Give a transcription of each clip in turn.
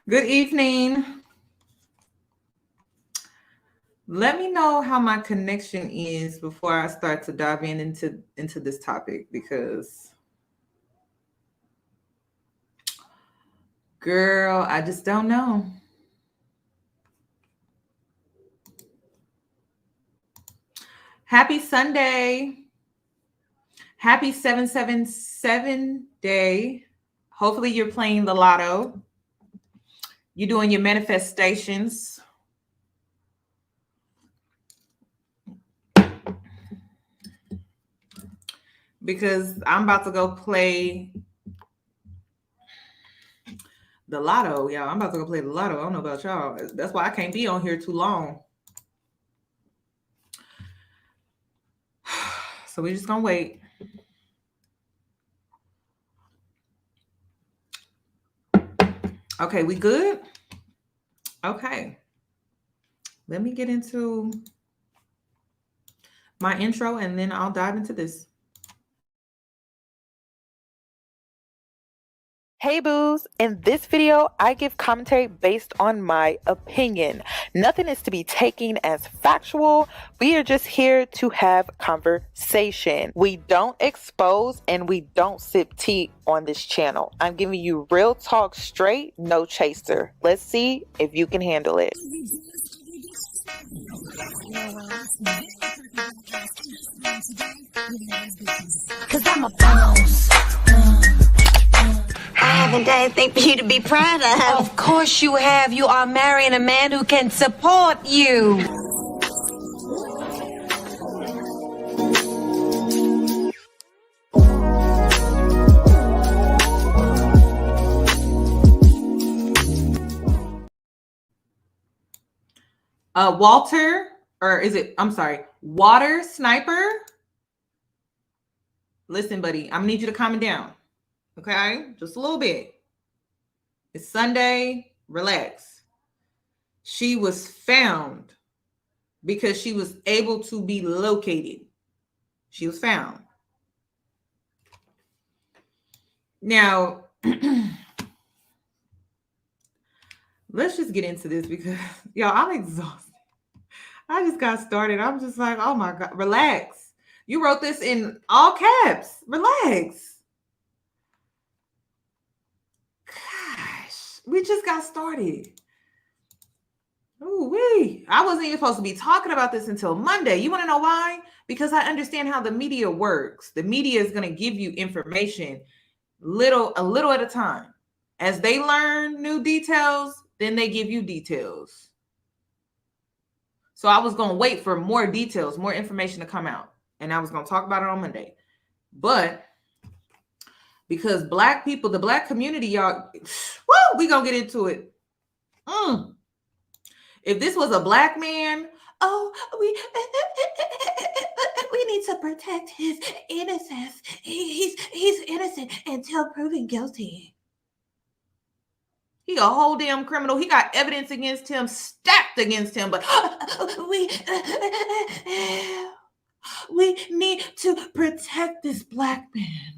Good evening. Let me know how my connection is before I start to dive into this topic because girl, I just don't know. Happy Sunday. Happy 777 day. Hopefully you're playing the lotto. You're doing your manifestations. Because I'm about to go play the lotto, y'all. I'm about to go play the lotto. I don't know about y'all. That's why I can't be on here too long. So we're just gonna wait. Okay, we good? Okay. Let me get into my intro and then I'll dive into this. Hey boos, in this video, I give commentary based on my opinion. Nothing is to be taken as factual. We are just here to have conversation. We don't expose and we don't sip tea on this channel. I'm giving you real talk straight, no chaser. Let's see if you can handle it. Cause I'm a boss. I haven't done anything for you to be proud of. Of course you have. You are marrying a man who can support you. Walter, or is it, I'm sorry, Water Sniper. Listen, buddy, I'm gonna need you to calm it down. Okay? Just a little bit. It's Sunday. Relax. She was found because she was able to be located. She was found. Now, let's just get into this because, y'all, I'm exhausted. I just got started. I'm just like, oh my God, relax. You wrote this in all caps. Relax. Gosh, we just got started. Ooh-wee. I wasn't even supposed to be talking about this until Monday. You want to know why? Because I understand how the media works. The media is going to give you information a little at a time. As they learn new details, then they give you details. So I was going to wait for more details, more information to come out. And I was going to talk about it on Monday. But because Black people, the Black community, y'all, woo, we going to get into it. If this was a Black man, oh, we need to protect his innocence. He's innocent until proven guilty. He a whole damn criminal. He got evidence against him, stacked against him, but we need to protect this Black man.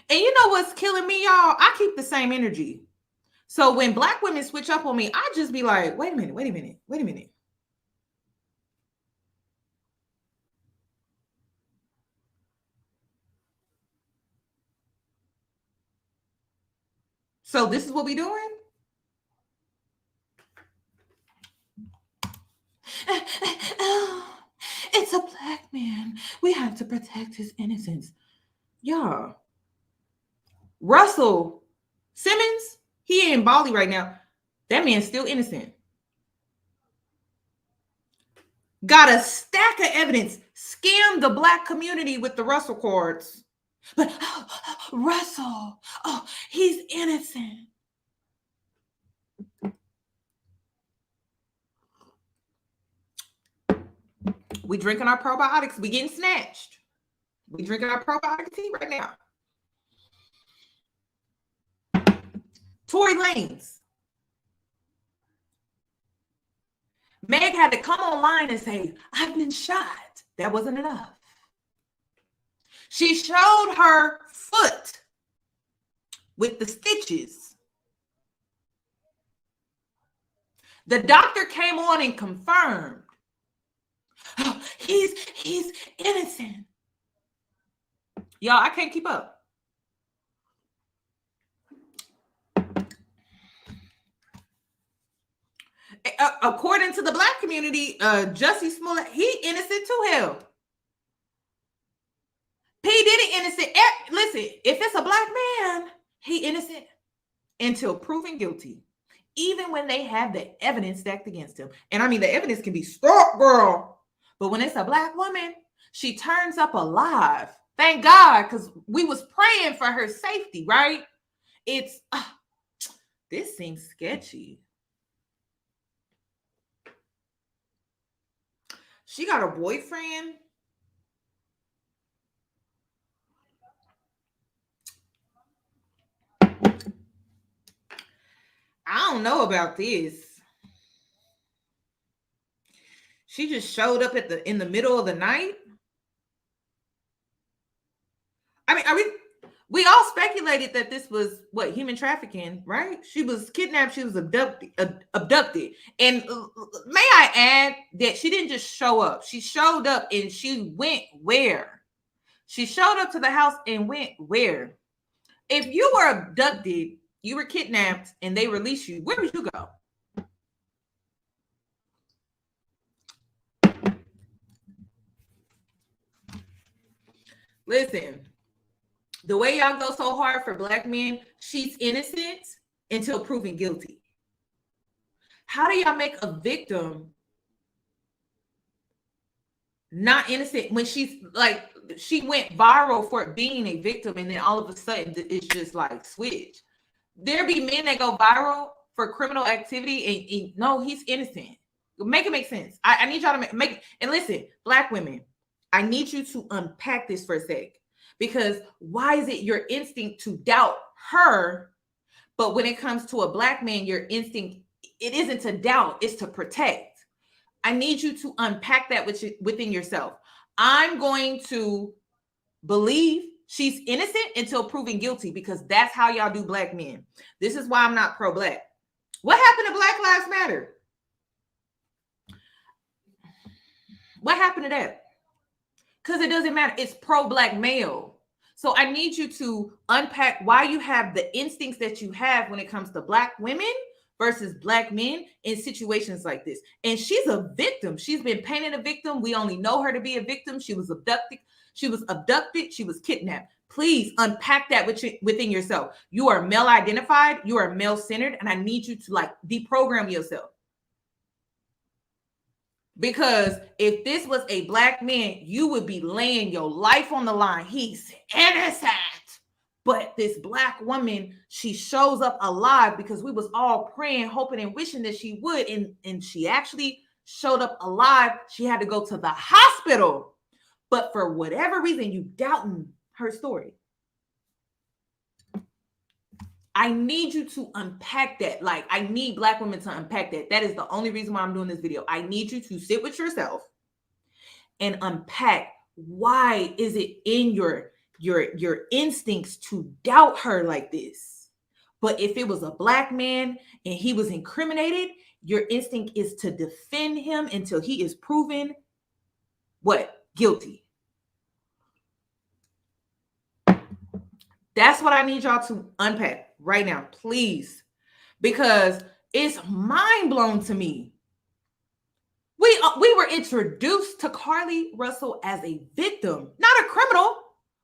And you know what's killing me, y'all? I keep the same energy. So when Black women switch up on me, I just be like, wait a minute. So this is what we doing? It's a Black man. We have to protect his innocence. Y'all. Russell Simmons, he in Bali right now. That man's still innocent. Got a stack of evidence. Scammed the Black community with the Russell cards. But Russell, he's innocent. We drinking our probiotics. We getting snatched. We drinking our probiotic tea right now. Tory Lanez. Meg had to come online and say, I've been shot. That wasn't enough. She showed her foot with the stitches. The doctor came on and confirmed, oh, he's innocent. Y'all, I can't keep up. According to the Black community, Jussie Smollett, he innocent too. Hell, P. Diddy innocent. Listen, if it's a Black man, he innocent until proven guilty, even when they have the evidence stacked against him. And I mean, the evidence can be stark, girl. But when it's a Black woman, she turns up alive. Thank God, because we was praying for her safety, right? It's, this seems sketchy. She got a boyfriend. I don't know about this. She just showed up in the middle of the night. I mean, we all speculated that this was what, human trafficking, right? She was kidnapped. She was abducted. And may I add that she didn't just show up. She showed up and she went where? She showed up to the house and went where? If you were abducted, you were kidnapped, and they release you, where would you go? Listen, the way y'all go so hard for Black men, she's innocent until proven guilty. How do y'all make a victim not innocent when she's like, she went viral for being a victim, and then all of a sudden it's just like switch? There be men that go viral for criminal activity, and no, he's innocent. Make it make sense. I need y'all to make and listen, Black women, I need you to unpack this for a sec, because why is it your instinct to doubt her, but when it comes to a Black man, your instinct, it isn't to doubt, it's to protect? I need you to unpack that within yourself. I'm going to believe she's innocent until proven guilty, because that's how y'all do Black men. This is why I'm not pro-Black. What happened to Black Lives Matter? What happened to that? Because it doesn't matter. It's pro-Black male. So I need you to unpack why you have the instincts that you have when it comes to Black women versus Black men in situations like this. And she's a victim. She's been painted a victim. We only know her to be a victim. She was abducted. She was kidnapped. Please unpack that within yourself. You are male identified. You are male centered. And I need you to deprogram yourself. Because if this was a Black man, you would be laying your life on the line. He's innocent. But this Black woman, she shows up alive because we was all praying, hoping, and wishing that she would. And she actually showed up alive. She had to go to the hospital. But for whatever reason, you doubting her story. I need you to unpack that. I need Black women to unpack that. That is the only reason why I'm doing this video. I need you to sit with yourself and unpack, why is it in your instincts to doubt her like this? But if it was a Black man and he was incriminated, your instinct is to defend him until he is proven what? Guilty. That's what I need y'all to unpack right now, please, because it's mind blown to me. We were introduced to Carlee Russell as a victim, not a criminal,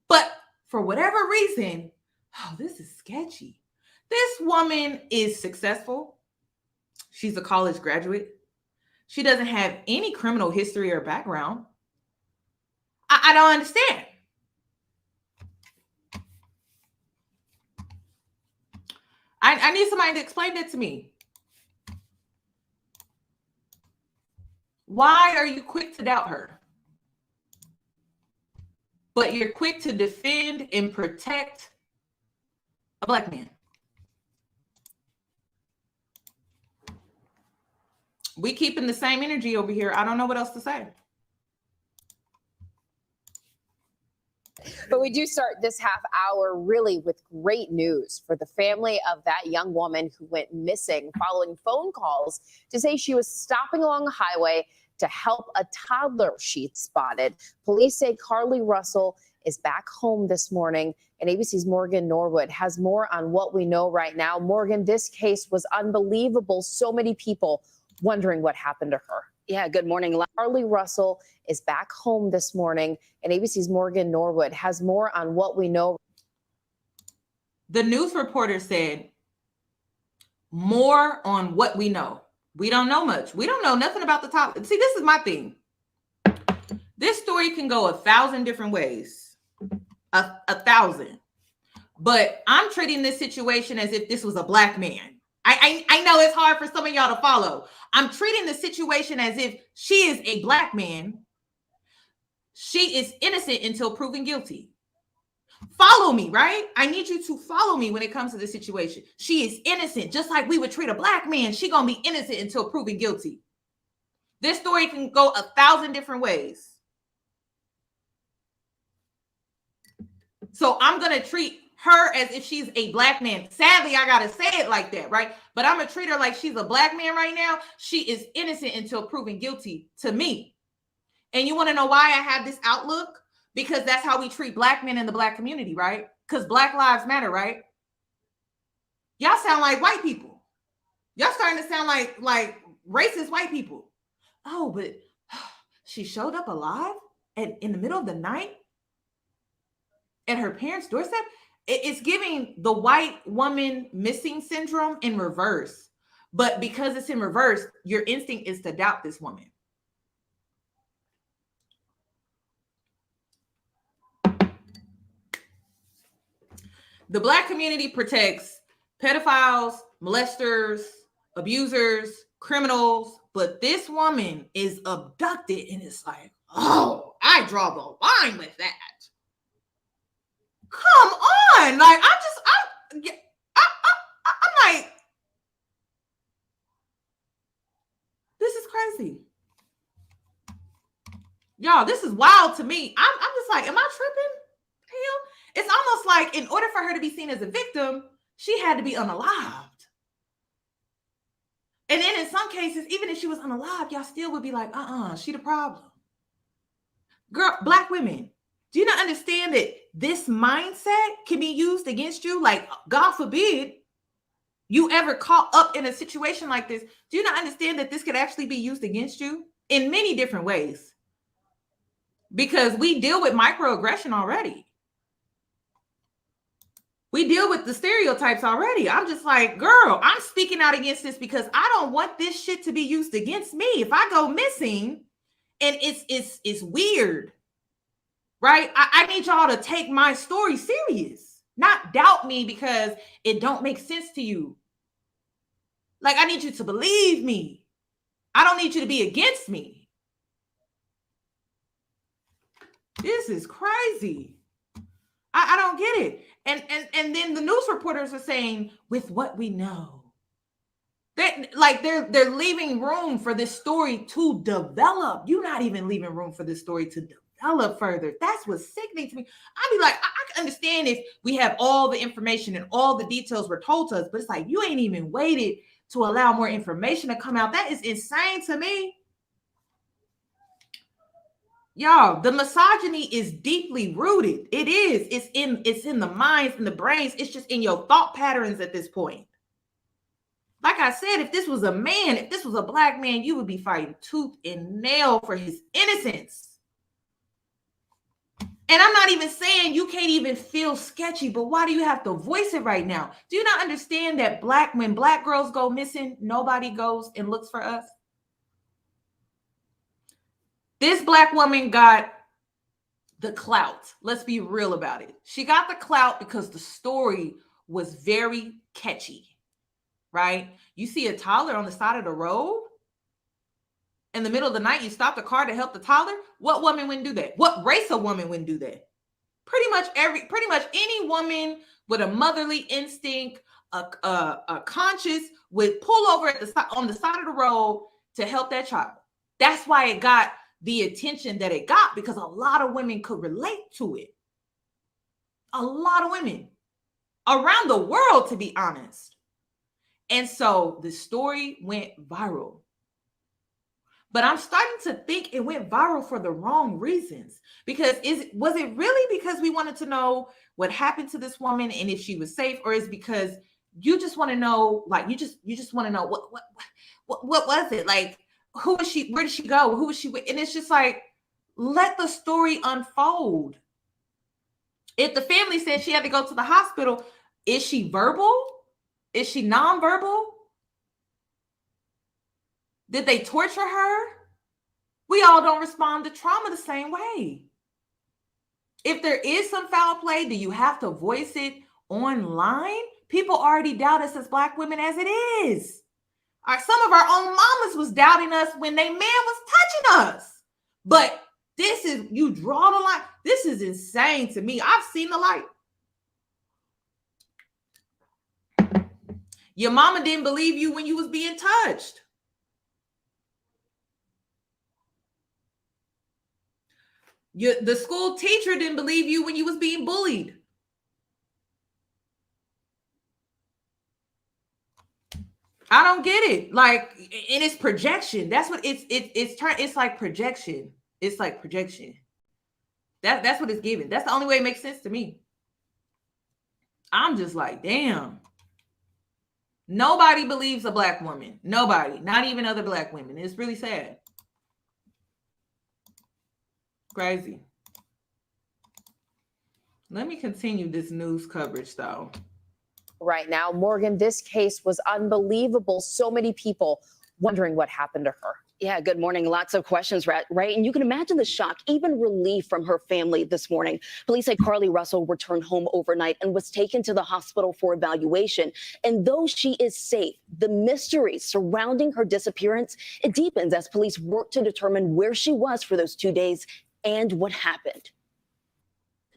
but for whatever reason, oh, this is sketchy. This woman is successful. She's a college graduate. She doesn't have any criminal history or background. I don't understand. I need somebody to explain that to me. Why are you quick to doubt her? But you're quick to defend and protect a Black man. We keeping the same energy over here. I don't know what else to say. But we do start this half hour really with great news for the family of that young woman who went missing following phone calls to say she was stopping along the highway to help a toddler she'd spotted. Police say Carlee Russell is back home this morning, and ABC's Morgan Norwood has more on what we know right now. Morgan, this case was unbelievable. So many people wondering what happened to her. Yeah, good morning. Carlee Russell is back home this morning, and ABC's Morgan Norwood has more on what we know. The news reporter said more on what we know. We don't know much. We don't know nothing about the top. See, this is my thing. This story can go 1,000 different ways. A 1,000. But I'm treating this situation as if this was a black man. I know it's hard for some of y'all to follow. I'm treating the situation as if she is a black man. She is innocent until proven guilty. Follow me, right? I need you to follow me when it comes to this situation. She is innocent, just like we would treat a black man. She gonna be innocent until proven guilty. This story can go 1,000 different ways. So I'm gonna treat her as if she's a black man. Sadly, I gotta say it like that, right? But I'm gonna treat her like she's a black man right now. She is innocent until proven guilty to me. And you want to know why I have this outlook? Because that's how we treat black men in the black community, right? Because Black Lives Matter, right? Y'all sound like white people. Y'all starting to sound like racist white people. Oh, but she showed up alive and in the middle of the night at her parents' doorstep. It's giving the white woman missing syndrome in reverse. But because it's in reverse, your instinct is to doubt this woman. The black community protects pedophiles, molesters, abusers, criminals, but this woman is abducted and it's like, oh, I draw the line with that. Come on. Like, I'm like, this is crazy. Y'all, this is wild to me. I'm just like, am I tripping? Hell, it's almost like in order for her to be seen as a victim, she had to be unalived. And then in some cases, even if she was unalived, y'all still would be like, she the problem. Girl, black women, do you not understand that this mindset can be used against you? Like, God forbid you ever caught up in a situation like this. Do you not understand that this could actually be used against you in many different ways? Because we deal with microaggression already. We deal with the stereotypes already. I'm just like, girl, I'm speaking out against this because I don't want this shit to be used against me. If I go missing and it's weird, right? I need y'all to take my story serious, not doubt me because it don't make sense to you. Like, I need you to believe me. I don't need you to be against me. This is crazy. I don't get it. And then the news reporters are saying, with what we know, they're leaving room for this story to develop. You're not even leaving room for this story to develop further. That's what's sickening to me. I'd be like, I can understand if we have all the information and all the details were told to us, but it's like, you ain't even waited to allow more information to come out. That is insane to me. Y'all, the misogyny is deeply rooted. It is. It's in the minds and the brains. It's just in your thought patterns at this point. Like I said, if this was a man, if this was a black man, you would be fighting tooth and nail for his innocence. And I'm not even saying you can't even feel sketchy, but why do you have to voice it right now? Do you not understand that when black girls go missing, nobody goes and looks for us? This black woman got the clout. Let's be real about it. She got the clout because the story was very catchy, right? You see a toddler on the side of the road in the middle of the night, you stop the car to help the toddler. What woman wouldn't do that? What race of woman wouldn't do that? Pretty much any woman with a motherly instinct, a conscience would pull over on the side of the road to help that child. That's why it got the attention that it got, because a lot of women could relate to it. A lot of women around the world, to be honest. And so the story went viral. But I'm starting to think it went viral for the wrong reasons. Because was it really because we wanted to know what happened to this woman and if she was safe, or is because you just want to know, like you just want to know what was it? Like, who was she? Where did she go? Who was she with? And it's just like, let the story unfold. If the family said she had to go to the hospital, is she verbal? Is she nonverbal? Did they torture her? We all don't respond to trauma the same way. If there is some foul play, do you have to voice it online? People already doubt us as Black women as it is. Some of our own mamas was doubting us when they man was touching us. But this is, you draw the line. This is insane to me. I've seen the light. Your mama didn't believe you when you was being touched. The school teacher didn't believe you when you was being bullied. I don't get it. Like, and it's projection. That's what it's like projection. It's like projection. That's what it's giving. That's the only way it makes sense to me. I'm just like, damn. Nobody believes a Black woman. Nobody, not even other Black women. It's really sad. Crazy. Let me continue this news coverage though. Right now, Morgan, this case was unbelievable. So many people wondering what happened to her. Yeah, good morning. Lots of questions, right? And you can imagine the shock, even relief from her family this morning. Police say Carlee Russell returned home overnight and was taken to the hospital for evaluation. And though she is safe, the mystery surrounding her disappearance, it deepens as police work to determine where she was for those 2 days and what happened.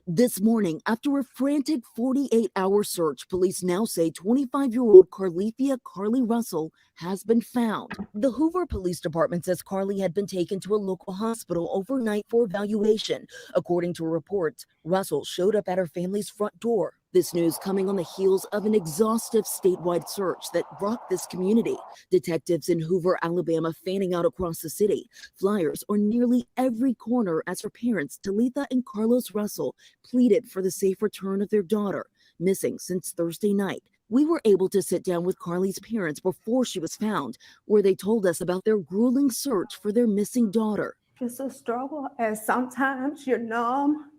This morning, after a frantic 48-hour search, police now say 25-year-old Carlee Russell has been found. The Hoover Police Department says Carlee had been taken to a local hospital overnight for evaluation. According to reports, Russell showed up at her family's front door. This news coming on the heels of an exhaustive statewide search that rocked this community. Detectives in Hoover, Alabama, fanning out across the city. Flyers on nearly every corner as her parents, Talitha and Carlos Russell, pleaded for the safe return of their daughter, missing since Thursday night. We were able to sit down with Carlee's parents before she was found, where they told us about their grueling search for their missing daughter. It's a struggle, and sometimes you're numb,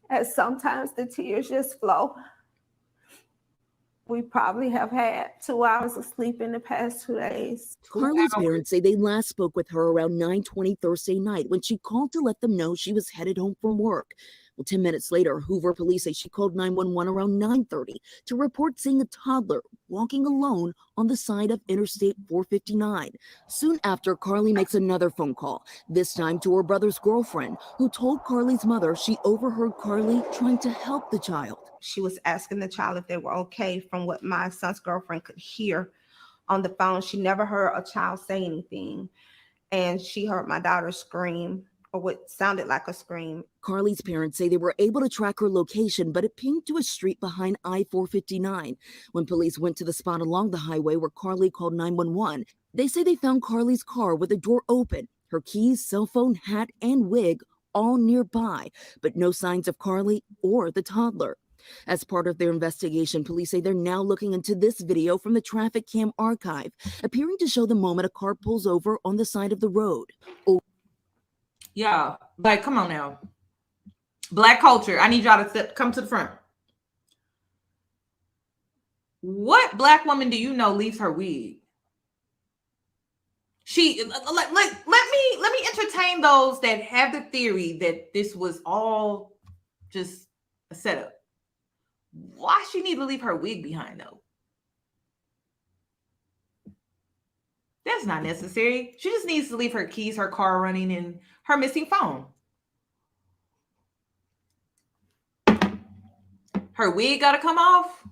and sometimes the tears just flow. We probably have had 2 hours of sleep in the past 2 days. Carlee's parents say they last spoke with her around 9:20 Thursday night when she called to let them know she was headed home from work. Well, 10 minutes later, Hoover police say she called 911 around 9:30 to report seeing a toddler walking alone on the side of Interstate 459. Soon after, Carlee makes another phone call, this time to her brother's girlfriend, who told Carlee's mother she overheard Carlee trying to help the child. She was asking the child if they were okay from what my son's girlfriend could hear on the phone. She never heard a child say anything, and she heard my daughter scream, or what sounded like a scream. Carlee's parents say they were able to track her location, but it pinged to a street behind I-459. When police went to the spot along the highway where Carlee called 911, they say they found Carlee's car with the door open, her keys, cell phone, hat, and wig all nearby, but no signs of Carlee or the toddler. As part of their investigation, police say they're now looking into this video from the traffic cam archive, appearing to show the moment a car pulls over on the side of the road. Yeah, like, come on now. Black culture. I need y'all to come to the front. What Black woman do you know leaves her wig? Let me entertain those that have the theory that this was all just a setup. Why she need to leave her wig behind though? That's not necessary. She just needs to leave her keys, her car running, and her missing phone. Her wig got to come off?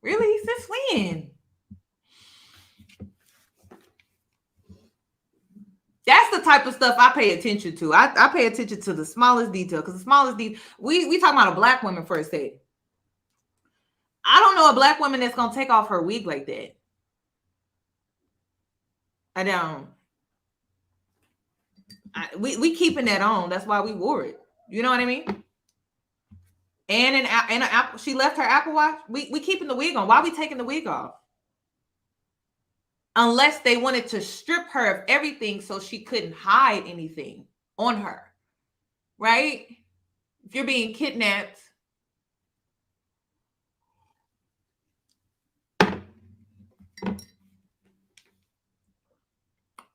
Really? Since when? That's the type of stuff I pay attention to. I pay attention to the smallest detail, because the smallest detail, we talking about a black woman for a second. I don't know a black woman that's gonna take off her wig like that. I don't. We keeping that on. That's why we wore it. You know what I mean? And an apple, she left her Apple Watch. We keeping the wig on. Why are we taking the wig off? Unless they wanted to strip her of everything so she couldn't hide anything on her, right? If you're being kidnapped,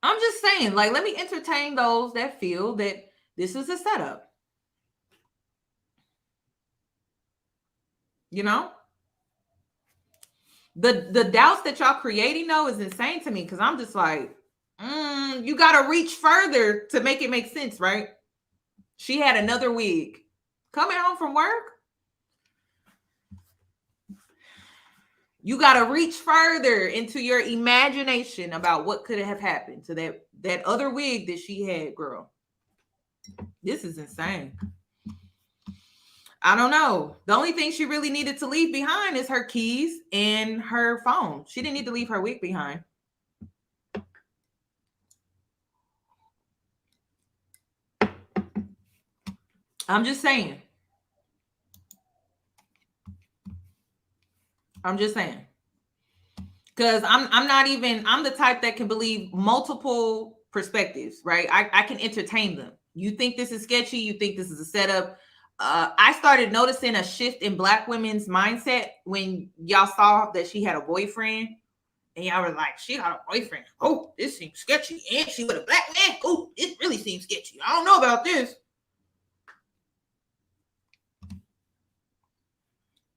I'm just saying, like, let me entertain those that feel that this is a setup. You know? The doubts that y'all creating, though, is insane to me, because I'm just like, you got to reach further to make it make sense, right? She had another wig. Coming home from work, you got to reach further into your imagination about what could have happened to that other wig that she had, girl. This is insane. I don't know. The only thing she really needed to leave behind is her keys and her phone. She didn't need to leave her wig behind. I'm just saying. Because I'm the type that can believe multiple perspectives, right? I can entertain them. You think this is sketchy, you think this is a setup. I started noticing a shift in Black women's mindset when y'all saw that she had a boyfriend, and y'all were like, she got a boyfriend. Oh, this seems sketchy. And she with a black man. Oh, it really seems sketchy. I don't know about this.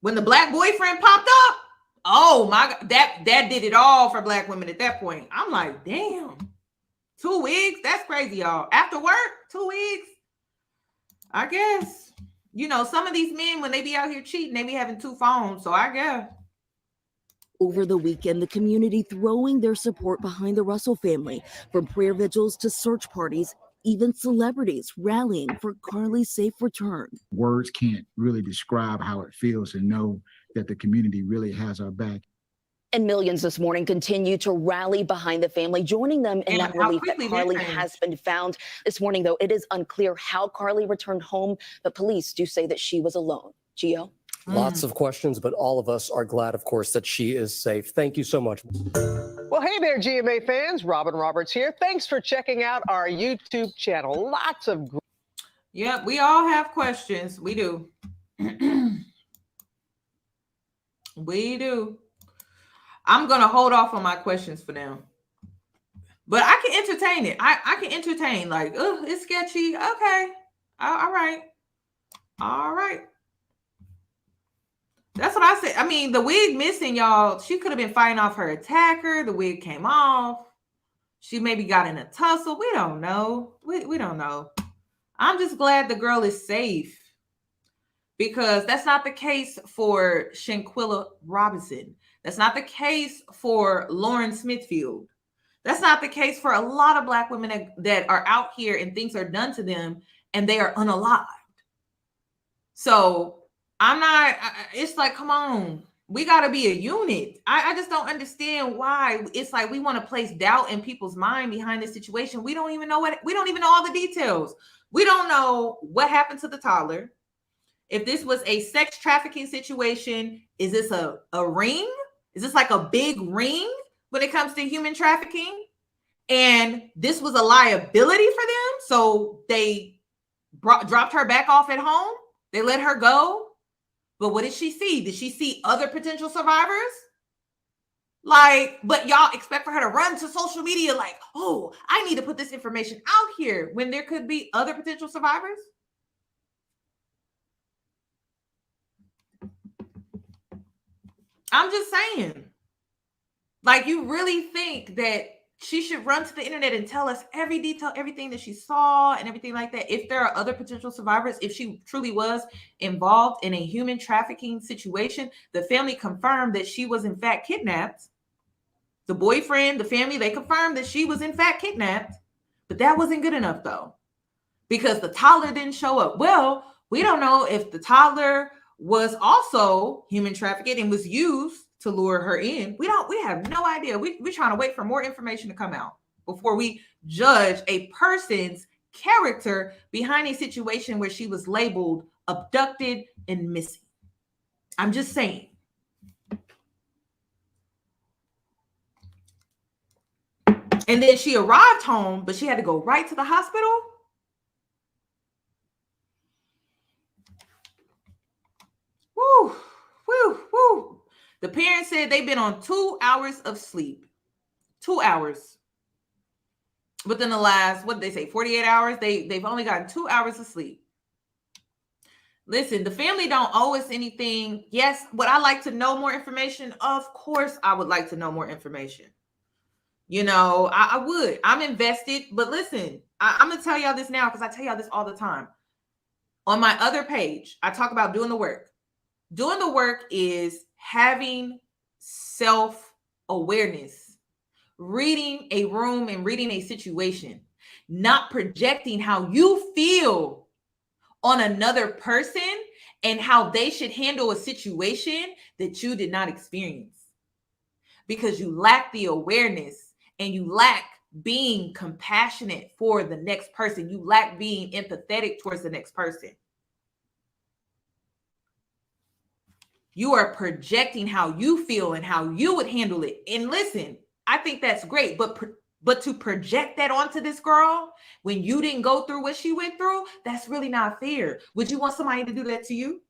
When the black boyfriend popped up, oh my God, that did it all for Black women at that point. I'm like, damn, 2 wigs? That's crazy, y'all. After work, 2 wigs? I guess. You know, some of these men, when they be out here cheating, they be having 2 phones. So I guess. Over the weekend, the community throwing their support behind the Russell family, from prayer vigils to search parties, even celebrities rallying for Carlee's safe return. Words can't really describe how it feels to know that the community really has our back. And millions this morning continue to rally behind the family, joining them in that relief that Carlee has been found. This morning, though, it is unclear how Carlee returned home, but police do say that she was alone. Gio? Lots of questions, but all of us are glad, of course, that she is safe. Thank you so much. Well, hey there, GMA fans. Robin Roberts here. Thanks for checking out our YouTube channel. Lots of... Yep, we all have questions. We do. We do. I'm going to hold off on my questions for now. But I can entertain it. I can entertain, like, oh, it's sketchy. Okay. All right. All right. That's what I said. I mean, the wig missing, y'all. She could have been fighting off her attacker. The wig came off. She maybe got in a tussle. We don't know. We don't know. I'm just glad the girl is safe, because that's not the case for Shanquilla Robinson. That's not the case for Lauren Smithfield. That's not the case for a lot of Black women that are out here and things are done to them and they are unalived. So it's like, come on, we got to be a unit. I just don't understand why it's like we want to place doubt in people's mind behind this situation. We don't even know all the details. We don't know what happened to the toddler. If this was a sex trafficking situation, is this a ring? Is this like a big ring when it comes to human trafficking? And this was a liability for them, so they dropped her back off at home. They let her go. But what did she see? Did she see other potential survivors? Like, but y'all expect for her to run to social media like, oh, I need to put this information out here when there could be other potential survivors? I'm just saying, like, you really think that she should run to the internet and tell us every detail, everything that she saw and everything like that? If there are other potential survivors, if she truly was involved in a human trafficking situation, the family confirmed that she was in fact kidnapped. The boyfriend, the family, they confirmed that she was in fact kidnapped. But that wasn't good enough though, because the toddler didn't show up. Well, we don't know if the toddler was also human trafficked and was used to lure her in. We have no idea. We're trying to wait for more information to come out before we judge a person's character behind a situation where she was labeled abducted and missing. I'm just saying. And then she arrived home, but she had to go right to the hospital. Woo, woo, woo. The parents said they've been on 2 hours of sleep. 2 hours. Within the last, what did they say, 48 hours? They've only gotten 2 hours of sleep. Listen, the family don't owe us anything. Yes, would I like to know more information? Of course, I would like to know more information. You know, I would. I'm invested. But listen, I'm going to tell y'all this now because I tell y'all this all the time. On my other page, I talk about doing the work. Doing the work is having self-awareness, reading a room and reading a situation, not projecting how you feel on another person and how they should handle a situation that you did not experience, because you lack the awareness and you lack being compassionate for the next person. You lack being empathetic towards the next person. You are projecting how you feel and how you would handle it. And listen, I think that's great, but to project that onto this girl when you didn't go through what she went through, that's really not fair. Would you want somebody to do that to you?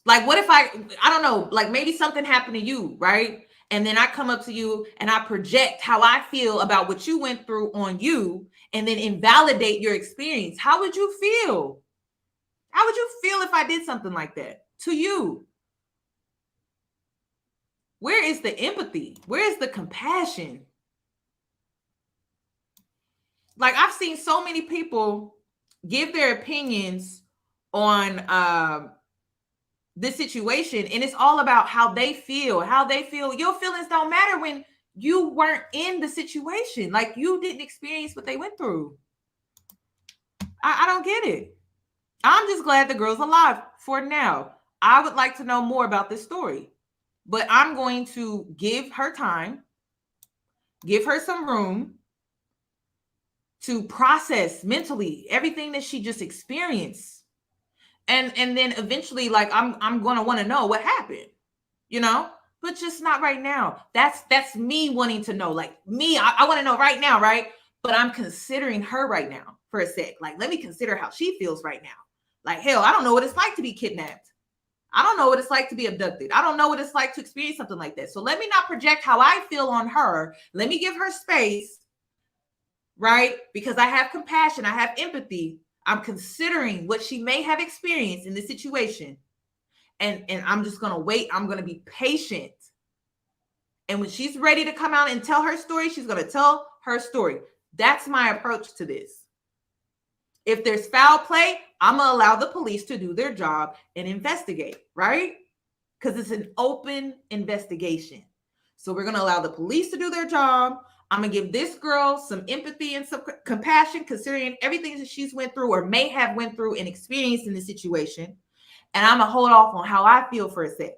Like, what if I don't know, like maybe something happened to you, right? And then I come up to you and I project how I feel about what you went through on you and then invalidate your experience. How would you feel? How would you feel if I did something like that to you? Where is the empathy? Where is the compassion? Like, I've seen so many people give their opinions on this situation, and it's all about how they feel. Your feelings don't matter when you weren't in the situation. Like, you didn't experience what they went through. I don't get it. I'm just glad the girl's alive for now. I would like to know more about this story, but I'm going to give her time, give her some room to process mentally everything that she just experienced. And then eventually, like, I'm going to want to know what happened, you know, but just not right now. That's me wanting to know, like me, I want to know right now. Right. But I'm considering her right now for a sec. Like, let me consider how she feels right now. Like, hell, I don't know what it's like to be kidnapped. I don't know what it's like to be abducted. I don't know what it's like to experience something like that. So let me not project how I feel on her. Let me give her space, right? Because I have compassion. I have empathy. I'm considering what she may have experienced in this situation. And I'm just going to wait. I'm going to be patient. And when she's ready to come out and tell her story, she's going to tell her story. That's my approach to this. If there's foul play, I'm going to allow the police to do their job and investigate, right? Because it's an open investigation. So we're going to allow the police to do their job. I'm going to give this girl some empathy and some compassion, considering everything that she's went through or may have went through and experienced in this situation. And I'm going to hold off on how I feel for a sec.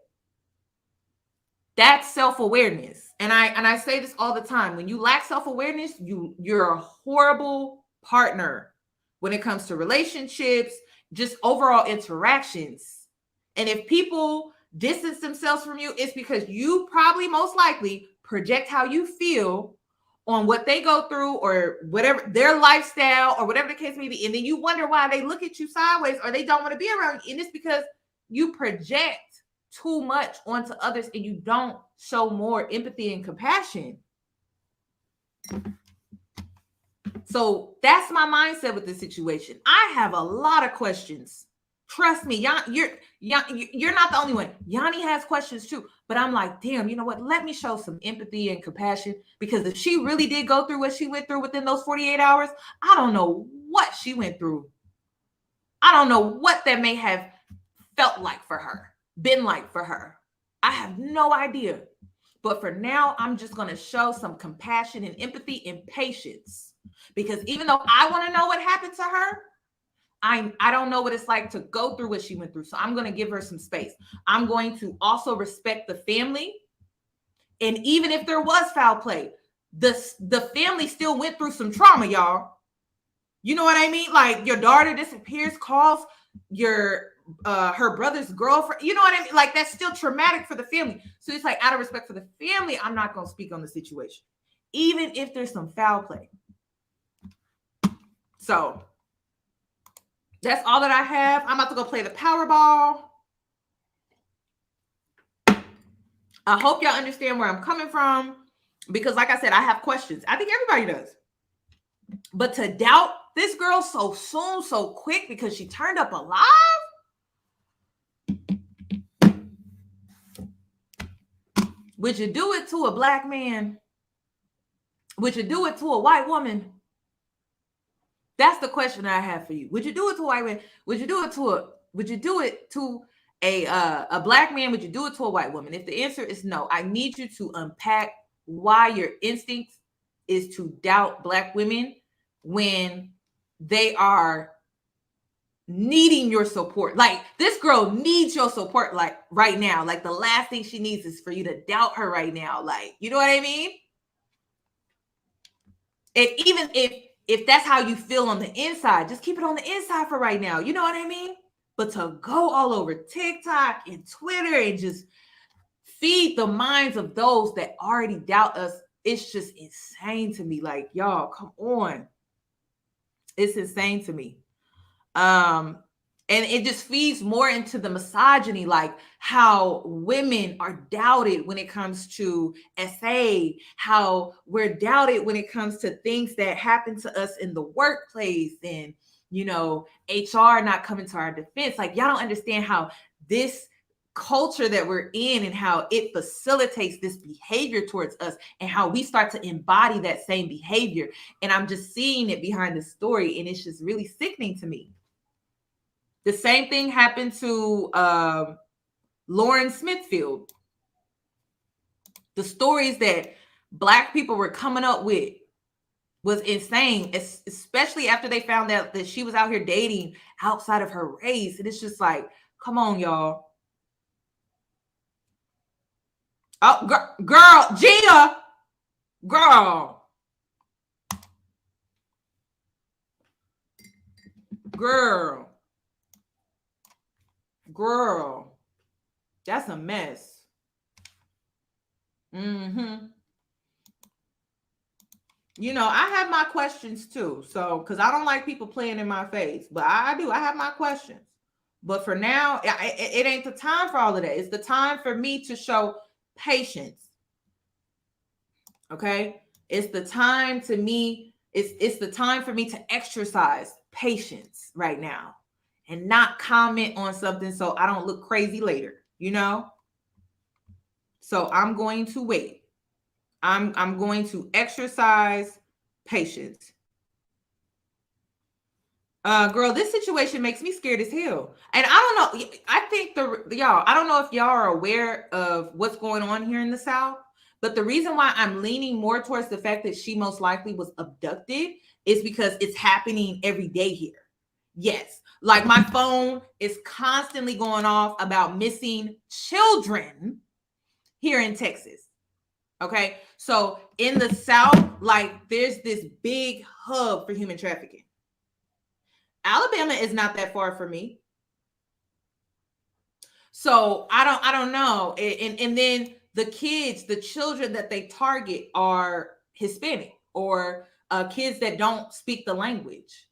That's self-awareness. And I say this all the time. When you lack self-awareness, you're a horrible partner when it comes to relationships, just overall interactions. And if people distance themselves from you, it's because you probably most likely project how you feel on what they go through or whatever their lifestyle or whatever the case may be. And then you wonder why they look at you sideways or they don't want to be around you. And it's because you project too much onto others and you don't show more empathy and compassion. So that's my mindset with this situation. I have a lot of questions. Trust me, you're not the only one. Yoni has questions too. But I'm like, damn, you know what? Let me show some empathy and compassion, because if she really did go through what she went through within those 48 hours, I don't know what she went through. I don't know what that may have felt like for her, been like for her. I have no idea. But for now, I'm just going to show some compassion and empathy and patience, because even though I want to know what happened to her, I don't know what it's like to go through what she went through. So I'm going to give her some space. I'm going to also respect the family. And even if there was foul play, the family still went through some trauma, y'all. You know what I mean? Like, your daughter disappears, calls your her brother's girlfriend. You know what I mean? Like, that's still traumatic for the family. So it's like, out of respect for the family, I'm not going to speak on the situation, even if there's some foul play. So that's all that I have. I'm about to go play the Powerball. I hope y'all understand where I'm coming from, because like I said, I have questions. I think everybody does. But to doubt this girl so soon, so quick, because she turned up alive? Would you do it to a black man? Would you do it to a white woman? That's the question I have for you. Would you do it to a white man? Would you do it to a black man? Would you do it to a white woman? If the answer is no, I need you to unpack why your instinct is to doubt black women when they are needing your support. Like, this girl needs your support, like, right now. Like, the last thing she needs is for you to doubt her right now. Like, you know what I mean? And even if that's how you feel on the inside, just keep it on the inside for right now. You know what I mean? But to go all over TikTok and Twitter and just feed the minds of those that already doubt us, it's just insane to me. Like, y'all, come on. It's insane to me. And it just feeds more into the misogyny, like how women are doubted when it comes to SA, how we're doubted when it comes to things that happen to us in the workplace, and, you know, HR not coming to our defense. Like, y'all don't understand how this culture that we're in and how it facilitates this behavior towards us, and how we start to embody that same behavior. And I'm just seeing it behind the story, and it's just really sickening to me. The same thing happened to Lauren Smithfield. The stories that Black people were coming up with was insane, especially after they found out that she was out here dating outside of her race. And it's just like, come on, y'all. Oh, girl, Gia, girl. Girl, that's a mess. You know, I have my questions too. So, because I don't like people playing in my face, but I do. I have my questions. But for now, it ain't the time for all of that. It's the time for me to show patience. Okay? It's the time to me. It's the time for me to exercise patience right now and not comment on something so I don't look crazy later, you know? So I'm going to wait. I'm going to exercise patience. Girl, this situation makes me scared as hell. And I don't know. I think y'all, I don't know if y'all are aware of what's going on here in the South, but the reason why I'm leaning more towards the fact that she most likely was abducted is because it's happening every day here. Yes. Like, my phone is constantly going off about missing children here in Texas. Okay. So in the South, like, there's this big hub for human trafficking. Alabama is not that far from me. So I don't know. And then the children that they target are Hispanic or kids that don't speak the language,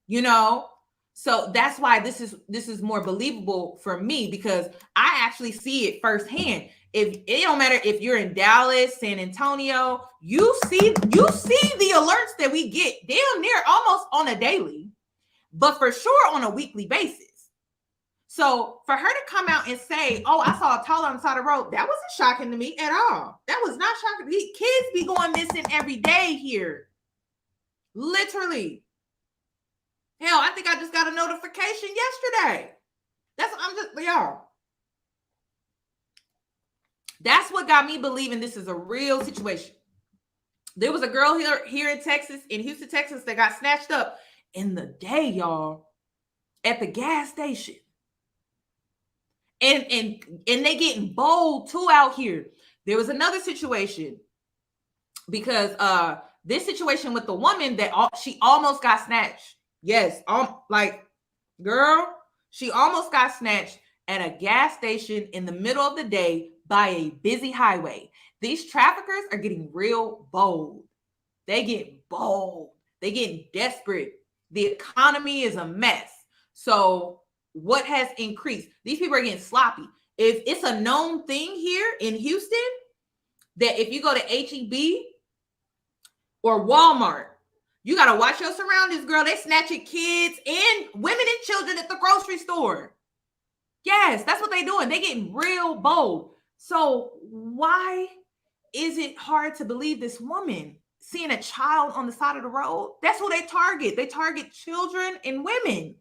you know? So that's why this is more believable for me, because I actually see it firsthand. If it don't matter if you're in Dallas, San Antonio, you see the alerts that we get damn near almost on a daily, but for sure on a weekly basis. So for her to come out and say, "Oh, I saw a toddler on the side of the road," that wasn't shocking to me at all. That was not shocking. These kids be going missing every day here. Literally. Hell, I think I just got a notification yesterday. Y'all. That's what got me believing this is a real situation. There was a girl here in Texas, in Houston, Texas, that got snatched up in the day, y'all, at the gas station. And they getting bold too out here. There was another situation because this situation with the woman that she almost got snatched. Yes, like, girl, she almost got snatched at a gas station in the middle of the day by a busy highway. These traffickers are getting real bold. They get bold. They getting desperate. The economy is a mess. So what has increased? These people are getting sloppy. If it's a known thing here in Houston, that if you go to H-E-B or Walmart, you got to watch your surroundings, girl. They snatching kids and women and children at the grocery store. Yes, that's what they're doing. They getting real bold. So why is it hard to believe this woman seeing a child on the side of the road? That's who they target. They target children and women.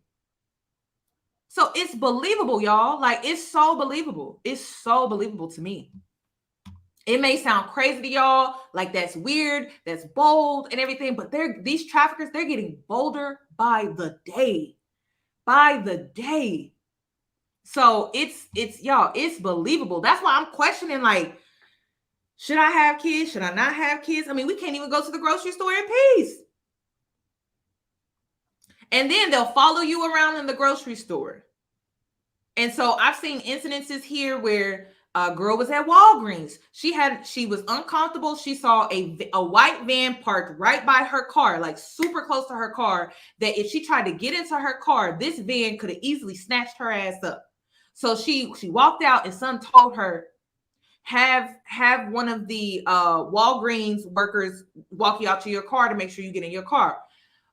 So it's believable, y'all. Like, it's so believable. It's so believable to me. It may sound crazy to y'all, like that's weird, that's bold and everything, but these traffickers, they're getting bolder by the day. By the day. So it's y'all, it's believable. That's why I'm questioning, like, should I have kids? Should I not have kids? I mean, we can't even go to the grocery store in peace. And then they'll follow you around in the grocery store. And so I've seen incidences here where a girl was at Walgreens. She was uncomfortable. She saw a white van parked right by her car, like super close to her car, that if she tried to get into her car, this van could have easily snatched her ass up. So she walked out, and son told her, have one of the Walgreens workers walk you out to your car to make sure you get in your car.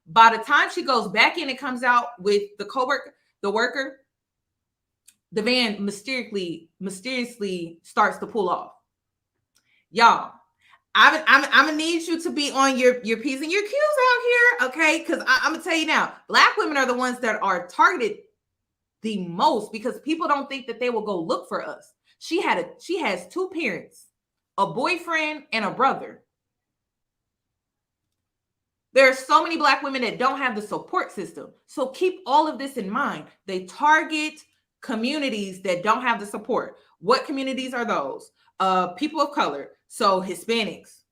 By the time she goes back in and comes out with the worker, the van mysteriously starts to pull off. Y'all, I'm gonna need you to be on your P's and your Q's out here, okay? Because I'm gonna tell you now, Black women are the ones that are targeted the most because people don't think that they will go look for us. She has two parents, a boyfriend and a brother. There are so many Black women that don't have the support system. So keep all of this in mind. They target communities that don't have the support. What communities are those? People of color. So Hispanics,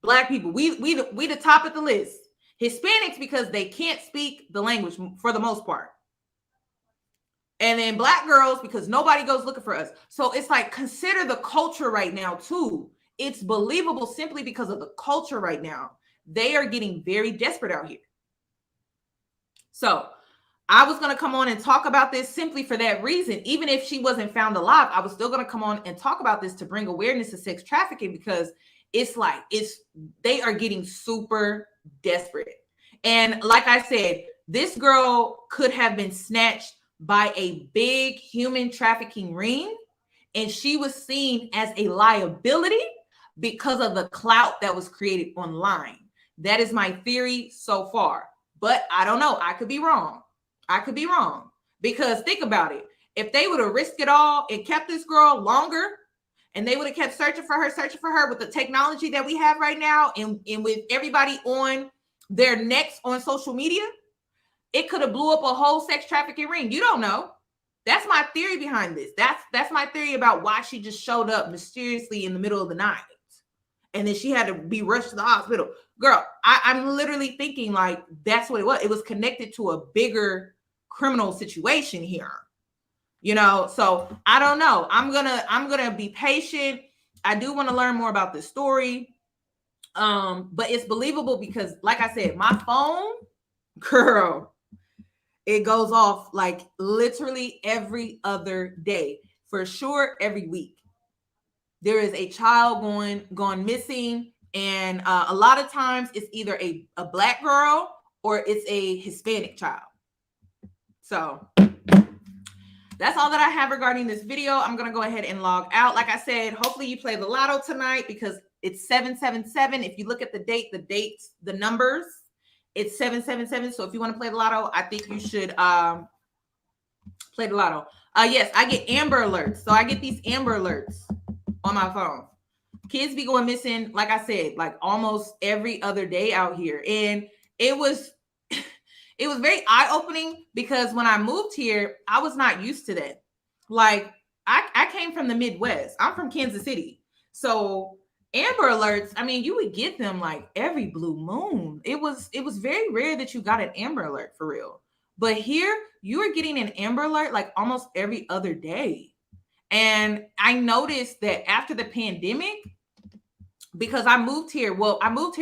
Black people. We the top of the list. Hispanics because they can't speak the language for the most part. And then Black girls because nobody goes looking for us. So it's like, consider the culture right now too. It's believable simply because of the culture right now. They are getting very desperate out here. So I was going to come on and talk about this simply for that reason. Even if she wasn't found alive, I was still going to come on and talk about this to bring awareness to sex trafficking, because they are getting super desperate. And like I said, this girl could have been snatched by a big human trafficking ring, and she was seen as a liability because of the clout that was created online. That is my theory so far, but I don't know. I could be wrong. Because think about it. If they would have risked it all and kept this girl longer, and they would have kept searching for her with the technology that we have right now, and with everybody on their necks on social media, it could have blew up a whole sex trafficking ring. You don't know. That's my theory behind this. That's my theory about why she just showed up mysteriously in the middle of the night. And then she had to be rushed to the hospital. Girl, I'm literally thinking like that's what it was. It was connected to a bigger criminal situation here. You know, so I don't know. I'm gonna be patient. I do want to learn more about this story. But it's believable because, like I said, my phone, girl, it goes off like literally every other day. For sure, every week. There is a child gone missing, and a lot of times it's either a Black girl or it's a Hispanic child. So that's all that I have regarding this video. I'm going to go ahead and log out. Like I said, hopefully you play the lotto tonight because it's 777. If you look at the dates, the numbers, it's 777. So if you want to play the lotto, I think you should play the lotto. Yes, I get Amber Alerts. So I get these Amber Alerts. on my phone. Kids be going missing, like I said, like almost every other day out here. And it was it was very eye-opening because when I moved here, I was not used to that. Like I came from the Midwest. I'm from Kansas City. So Amber Alerts, I mean, you would get them like every blue moon. It was very rare that you got an Amber Alert for real. But here, you are getting an Amber Alert like almost every other day. And I noticed that after the pandemic, because I moved here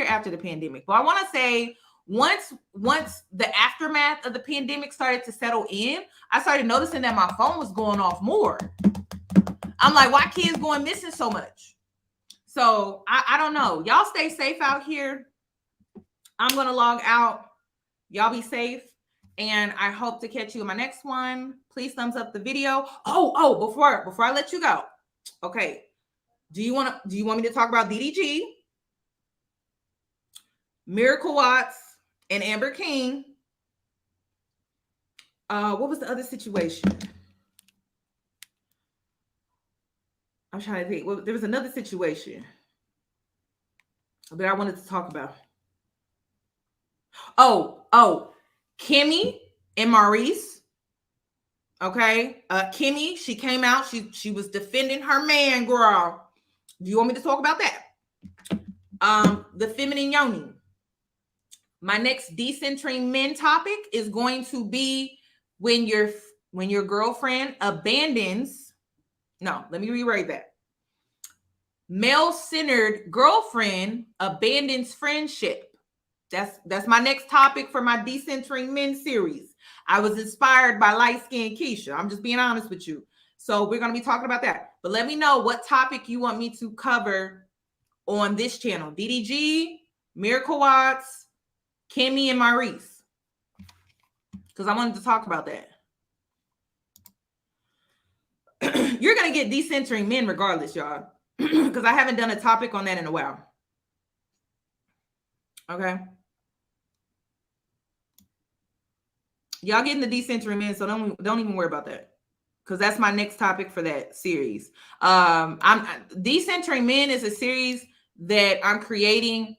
after the pandemic. But I want to say once the aftermath of the pandemic started to settle in, I started noticing that my phone was going off more. I'm like, why kids going missing so much? So I don't know. Y'all stay safe out here. I'm going to log out. Y'all be safe. And I hope to catch you in my next one. Please thumbs up the video. Oh, before I let you go. Okay. Do you want me to talk about DDG, Miracle Watts, and Amber King? What was the other situation? I'm trying to think. Well, there was another situation that I wanted to talk about. Oh, Kimmy and Maurice. Okay. Kimmy, she came out. She was defending her man, girl. Do you want me to talk about that? The feminine Yoni. My next decentering men topic is going to be when your girlfriend abandons. No, let me rewrite that. Male-centered girlfriend abandons friendship. That's my next topic for my decentering men series. I was inspired by light-skinned Keisha. I'm just being honest with you. So we're going to be talking about that. But let me know what topic you want me to cover on this channel. DDG, Miracle Watts, Kimmy, and Maurice. Because I wanted to talk about that. You're going to get decentering men regardless, y'all. Because I haven't done a topic on that in a while. Okay. Y'all getting the decentering men, so don't even worry about that. Because that's my next topic for that series. Decentering Men is a series that I'm creating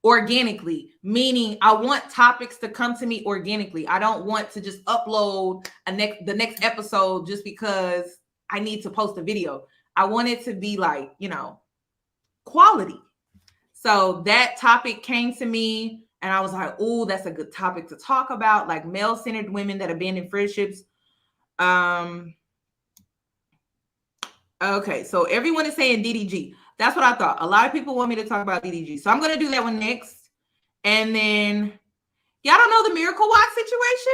organically, meaning I want topics to come to me organically. I don't want to just upload the next episode just because I need to post a video. I want it to be like, quality. So that topic came to me and I was like, oh, that's a good topic to talk about, like male-centered women that abandon friendships. Okay, so everyone is saying DDG. That's what I thought. A lot of people want me to talk about DDG. So I'm going to do that one next. And then, y'all don't know the Miracle Watts situation?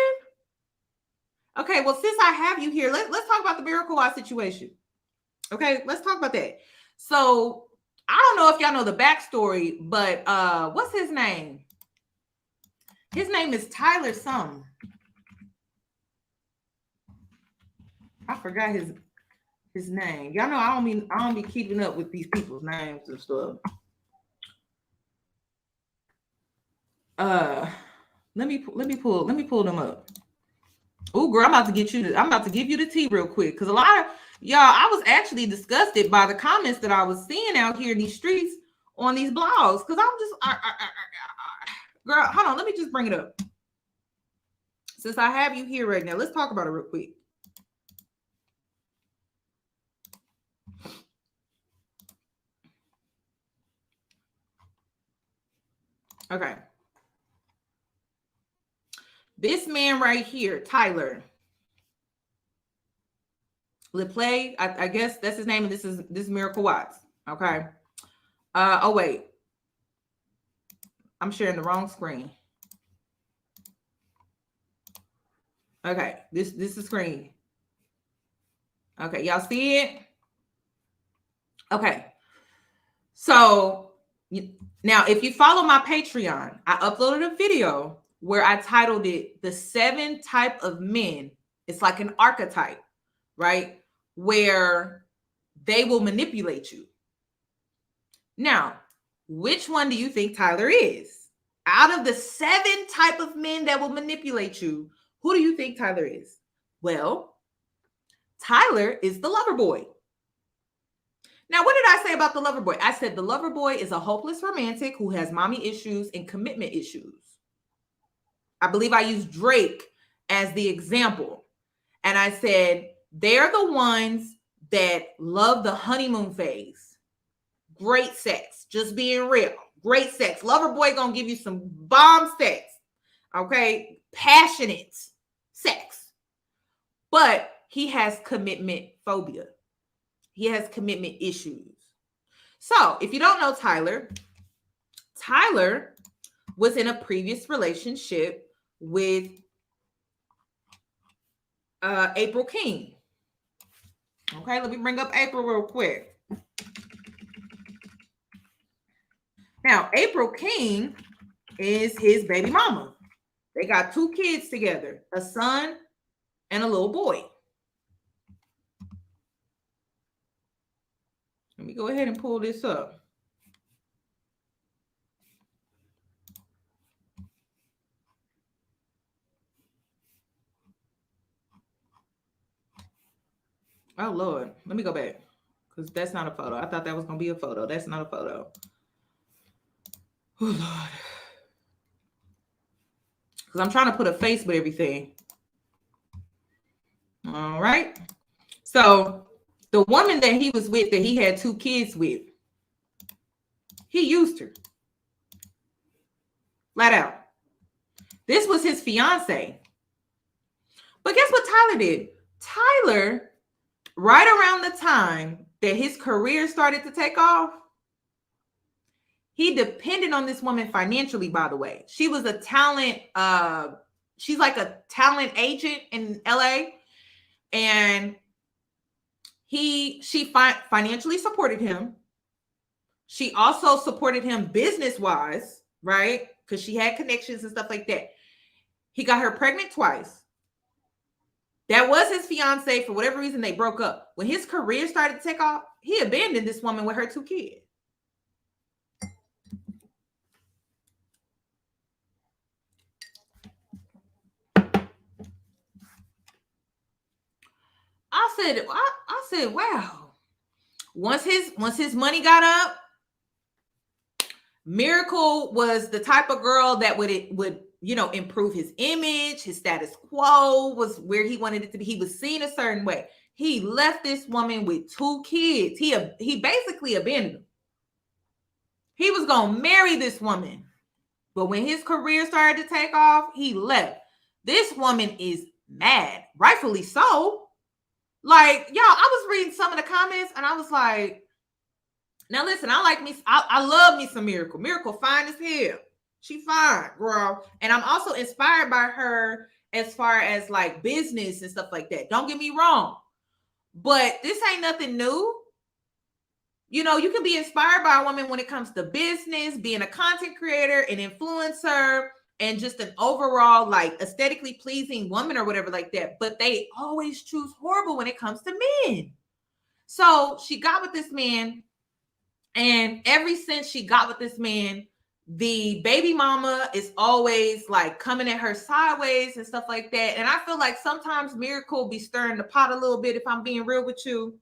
Okay, well, since I have you here, let's talk about the Miracle Watts situation. Okay, let's talk about that. So I don't know if y'all know the backstory, but what's his name? His name is Tyler something. I forgot his name. Y'all know I don't be keeping up with these people's names and stuff. Let me pull them up. Oh, girl, I'm about to give you the tea real quick because a lot of y'all, I was actually disgusted by the comments that I was seeing out here in these streets on these blogs because I'm just girl, hold on, let me just bring it up. Since I have you here right now, let's talk about it real quick. Okay. This man right here, Tyler LePlay, I guess that's his name, and this is Miracle Watts. Okay. Oh wait. I'm sharing the wrong screen. Okay, this is the screen. Okay, y'all see it? Okay. So now if you follow my Patreon, I uploaded a video where I titled it The 7 Type of Men. It's like an archetype, right? Where they will manipulate you. Now, which one do you think Tyler is? Out of the 7 type of men that will manipulate you, who do you think Tyler is? Well, Tyler is the lover boy. Now, what did I say about the lover boy? I said the lover boy is a hopeless romantic who has mommy issues and commitment issues. I believe I used Drake as the example. And I said, they're the ones that love the honeymoon phase. Great sex, just being real. Great sex. Lover boy gonna give you some bomb sex. Okay? Passionate sex. But he has commitment phobia. He has commitment issues. So if you don't know Tyler was in a previous relationship with April King. Okay, let me bring up April real quick. Now, April King is his baby mama. They got 2 kids together, a son and a little boy. Let me go ahead and pull this up. Oh, Lord. Let me go back because that's not a photo. I thought that was going to be a photo. That's not a photo. Oh, Lord. Because I'm trying to put a face with everything. All right. So the woman that he was with, that he had 2 kids with, he used her. Flat out. This was his fiance. But guess what Tyler did? Tyler, right around the time that his career started to take off, he depended on this woman financially, by the way. She was a talent, she's like a talent agent in LA. And she financially supported him. She also supported him business-wise, right? Because she had connections and stuff like that. He got her pregnant twice. That was his fiance. For whatever reason, they broke up. When his career started to take off, he abandoned this woman with her 2 kids. I said, wow. Once his money got up, Miracle was the type of girl that would improve his image. His status quo was where he wanted it to be. He was seen a certain way. He left this woman with 2 kids. He basically abandoned them. He was gonna marry this woman, but when his career started to take off, he left. This woman is mad, rightfully so. Like, y'all, I was reading some of the comments and I was like, now listen, I love me some Miracle. Miracle fine as hell. She fine, girl. And I'm also inspired by her as far as like business and stuff like that. Don't get me wrong. But this ain't nothing new. You know, you can be inspired by a woman when it comes to business, being a content creator, an influencer, and just an overall like aesthetically pleasing woman or whatever like that. But they always choose horrible when it comes to men. So she got with this man. And ever since she got with this man, the baby mama is always like coming at her sideways and stuff like that. And I feel like sometimes Miracle be stirring the pot a little bit, if I'm being real with you.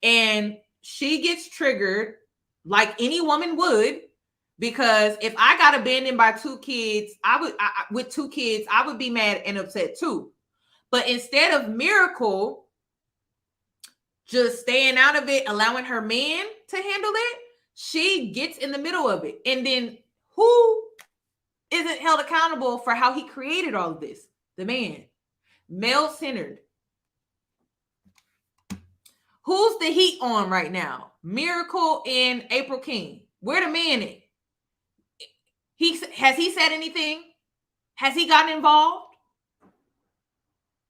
And she gets triggered like any woman would, because if I got abandoned by 2 kids, with 2 kids, I would be mad and upset too. But instead of Miracle just staying out of it, allowing her man to handle it, she gets in the middle of it. And then who isn't held accountable for how he created all of this? The man. Male-centered. Who's the heat on right now? Miracle and April King. Where the man at? Has he said anything? Has he gotten involved?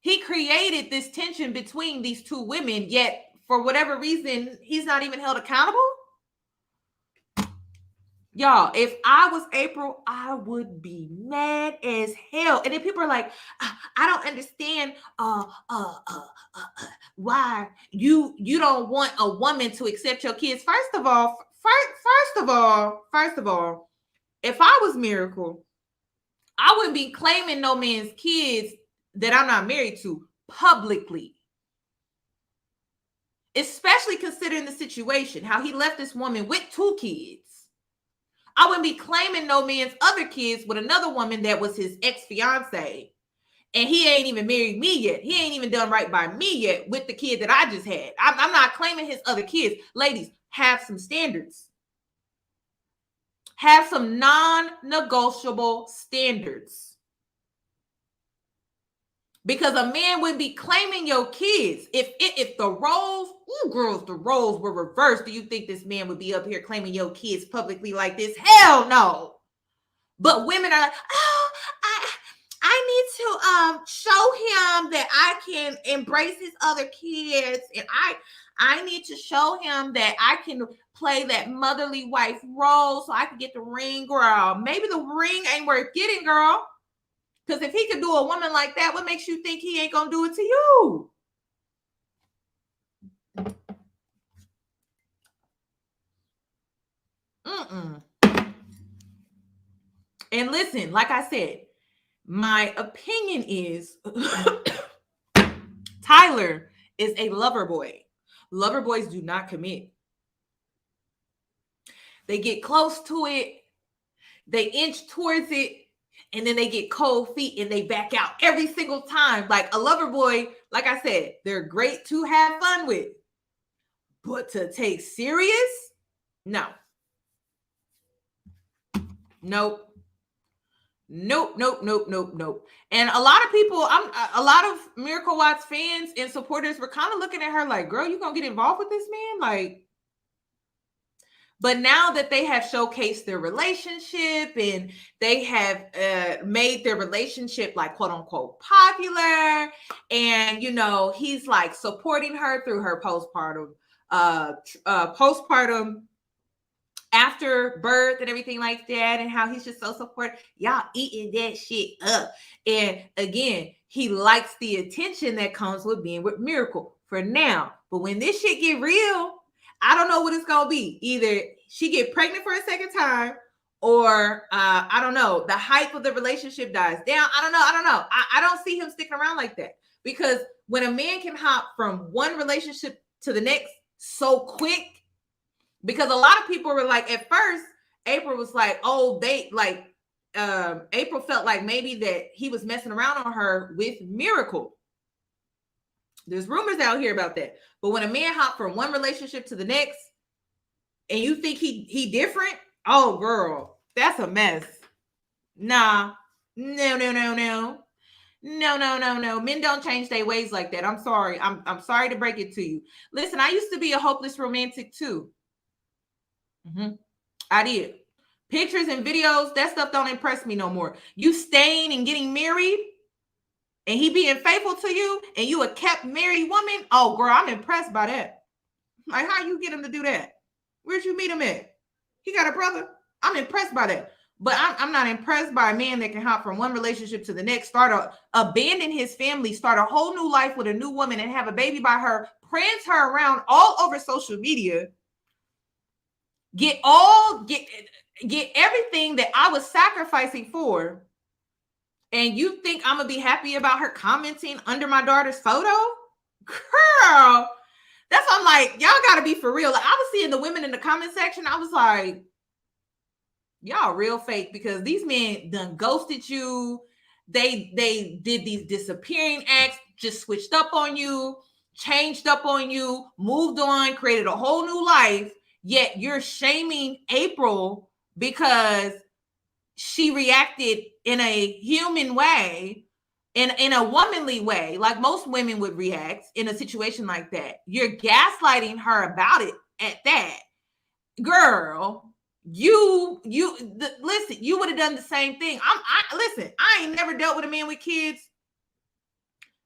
He created this tension between these 2 women, yet for whatever reason, he's not even held accountable. Y'all, if I was April, I would be mad as hell. And then people are like, I don't understand why you don't want a woman to accept your kids. First of all, if I was Miracle, I wouldn't be claiming no man's kids that I'm not married to publicly. especially considering the situation, how he left this woman with 2 kids. I wouldn't be claiming no man's other kids with another woman that was his ex-fiance. And he ain't even married me yet. He ain't even done right by me yet with the kid that I just had. I'm not claiming his other kids. Ladies, have some standards. Have some non-negotiable standards. Because a man wouldn't be claiming your kids. If the roles, ooh, girls, the roles were reversed, do you think this man would be up here claiming your kids publicly like this? Hell no. But women are like, oh, I need to show him that I can embrace his other kids, and I need to show him that I can play that motherly wife role so I can get the ring, girl. Maybe the ring ain't worth getting, girl. Because if he could do a woman like that, what makes you think he ain't gonna do it to you? And listen, like I said, my opinion is Tyler is a lover boy. Lover boys do not commit. They get close to it, they inch towards it, and then they get cold feet and they back out every single time. Like a lover boy, like I said, they're great to have fun with. But to take serious? No. Nope. Nope. And a lot of people, a lot of Miracle Watts fans and supporters were kind of looking at her like, girl, you gonna get involved with this man? Like, but now that they have showcased their relationship and they have made their relationship like quote unquote popular, and you know, he's like supporting her through her postpartum after birth and everything like that, and how he's just so supportive. Y'all eating that shit up. And again, he likes the attention that comes with being with Miracle for now. But when this shit get real, I don't know what it's gonna be. Either she get pregnant for a second time, or I don't know, the hype of the relationship dies down. I don't know. I don't see him sticking around like that, because when a man can hop from one relationship to the next so quick, because a lot of people were like, at first, April was like, oh, April felt like maybe that he was messing around on her with Miracle. There's rumors out here about that. But when a man hops from one relationship to the next, and you think he different, oh, girl, that's a mess. Nah, no. Men don't change their ways like that. I'm sorry. I'm sorry to break it to you. Listen, I used to be a hopeless romantic too. I did. Pictures and videos, that stuff don't impress me no more. You staying and getting married and he being faithful to you and you a kept married woman, oh girl, I'm impressed by that. Like, how you get him to do that? Where'd you meet him at? He got a brother? I'm impressed by that. But I'm not impressed by a man that can hop from one relationship to the next, abandon his family, start a whole new life with a new woman and have a baby by her, prance her around all over social media, get everything that I was sacrificing for, and you think I'm gonna be happy about her commenting under my daughter's photo? Girl, that's what I'm like, y'all gotta be for real. Like, I was seeing the women in the comment section, I was like, y'all real fake, because these men done ghosted you. They did these disappearing acts, just switched up on you, changed up on you, moved on, created a whole new life. Yet you're shaming April because she reacted in a human way, in a womanly way, like most women would react in a situation like that. You're gaslighting her about it at that. Girl, listen, you would have done the same thing. Listen, I ain't never dealt with a man with kids.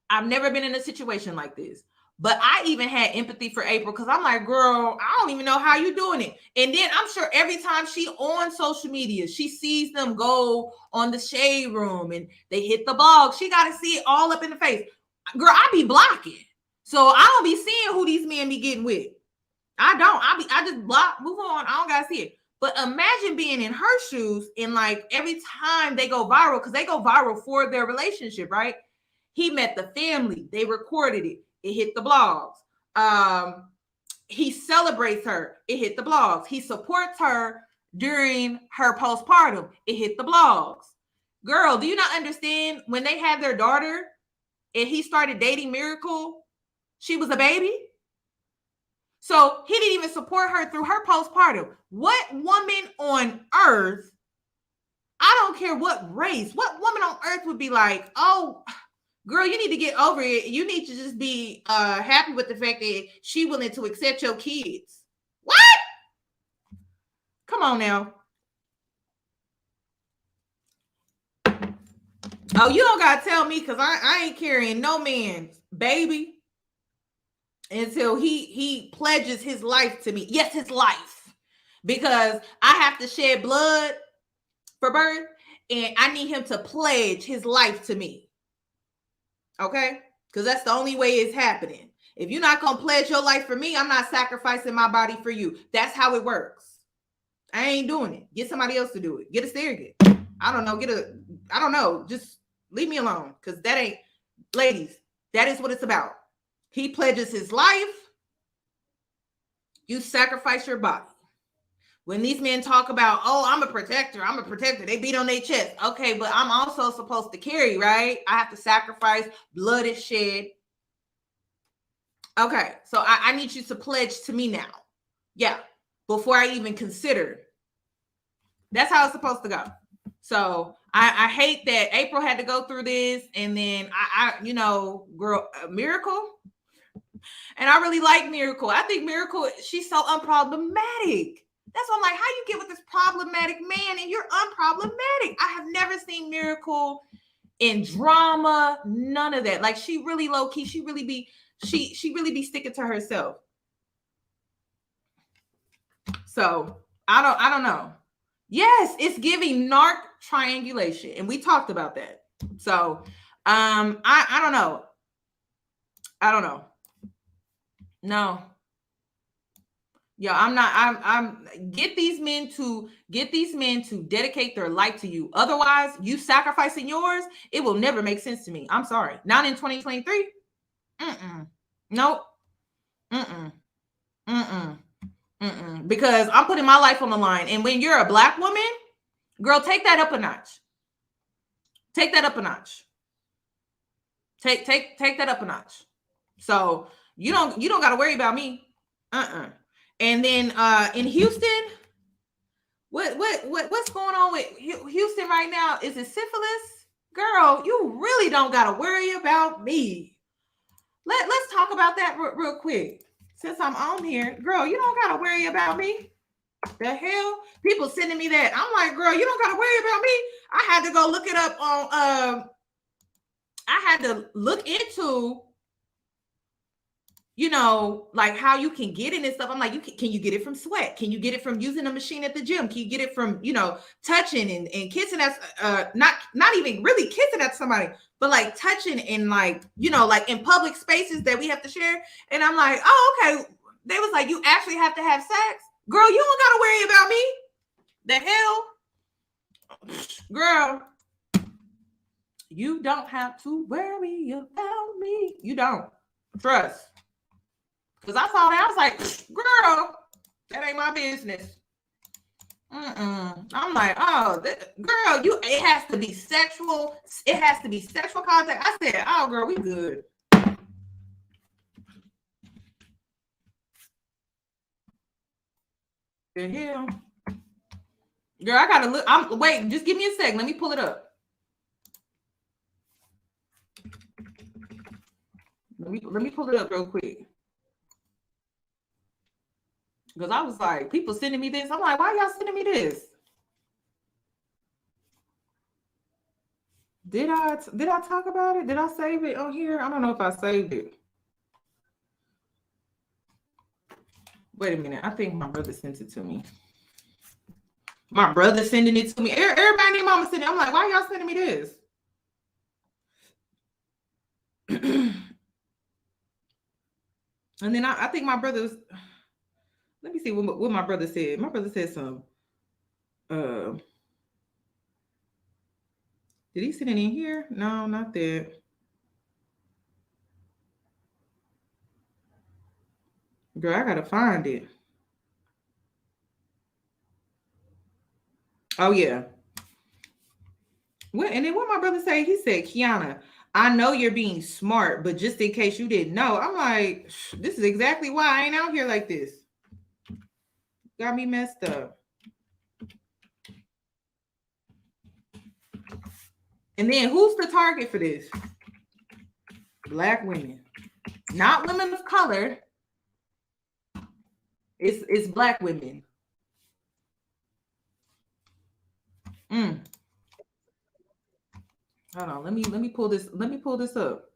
I've never been in a situation like this. But I even had empathy for April, because I'm like, girl, I don't even know how you doing it. And then I'm sure every time she on social media, she sees them go on the Shade Room and they hit the blog, she got to see it all up in the face. Girl, I be blocking. So I don't be seeing who these men be getting with. I just block, move on. I don't got to see it. But imagine being in her shoes, and like every time they go viral, because they go viral for their relationship, right? He met the family. They recorded it. It hit the blogs. he celebrates her. It hit the blogs. He supports her during her postpartum. It hit the blogs. Girl, do you not understand when they had their daughter and he started dating Miracle, she was a baby? So he didn't even support her through her postpartum. What woman on earth, I don't care what race, what woman on earth would be like, oh, girl, you need to get over it. You need to just be happy with the fact that she willing to accept your kids. What? Come on now. Oh, you don't gotta tell me because I ain't carrying no man's baby until he pledges his life to me. Yes, his life. Because I have to shed blood for birth, and I need him to pledge his life to me. Okay? Because that's the only way it's happening. If you're not gonna pledge your life for me, I'm not sacrificing my body for you. That's how it works. I ain't doing it. Get somebody else to do it. Get a surrogate. I don't know. Just leave me alone. Because that ain't, ladies, that is what it's about. He pledges his life. You sacrifice your body. When these men talk about, oh, I'm a protector, they beat on their chest. Okay, but I'm also supposed to carry, right? I have to sacrifice, blood is shed. Okay, so I need you to pledge to me now. Yeah, before I even consider. That's how it's supposed to go. So I hate that April had to go through this, and then girl, Miracle. And I really like Miracle. I think Miracle, she's so unproblematic. That's why I'm like, how you get with this problematic man and you're unproblematic? I have never seen Miracle in drama, none of that. Like, she really low key, she really be sticking to herself. So I don't know. Yes, it's giving narc triangulation, and we talked about that. So I don't know. No. Yo, I'm get these men to dedicate their life to you. Otherwise, you sacrificing yours, it will never make sense to me. I'm sorry. Not in 2023. Nope. Because I'm putting my life on the line. And when you're a Black woman, girl, take that up a notch. Take that up a notch. Take that up a notch. So you don't got to worry about me. And then in Houston, what's going on with Houston right now? Is it syphilis? Girl, you really don't got to worry about me. Let's talk about that real quick. Since I'm on here, girl, you don't got to worry about me. The hell? People sending me that. I'm like, girl, you don't got to worry about me. I had to go look it up on, I had to look into, like how you can get it and stuff. I'm like, can you get it from sweat? Can you get it from using a machine at the gym? Can you get it from, touching and kissing at, not even really kissing at somebody, but like touching and like, like in public spaces that we have to share. And I'm like, oh, okay. They was like, you actually have to have sex? Girl, you don't got to worry about me. The hell? Girl, you don't have to worry about me. You don't. Trust. Because I saw that, I was like, girl, that ain't my business. I'm like, oh, girl, it has to be sexual. It has to be sexual contact. I said, oh, girl, we good. The hell? Girl, I gotta look. Wait, just give me a sec. Let me pull it up. Let me pull it up real quick. Because I was like, people sending me this. I'm like, why y'all sending me this? Did I talk about it? Did I save it on here? I don't know if I saved it. Wait a minute. I think my brother sent it to me. My brother sending it to me. Everybody named mama sending it. I'm like, why y'all sending me this? And then I think my brother's, let me see what my brother said. My brother said some, did he send it in here? No, not that. Girl, I gotta find it. Oh yeah. What? And then what my brother say? He said, Kiana, I know you're being smart, but just in case you didn't know, I'm like, this is exactly why I ain't out here like this. Got me messed up. And then who's the target for this? Black women, not women of color. It's Black women. Hold on, let me pull this. Let me pull this up.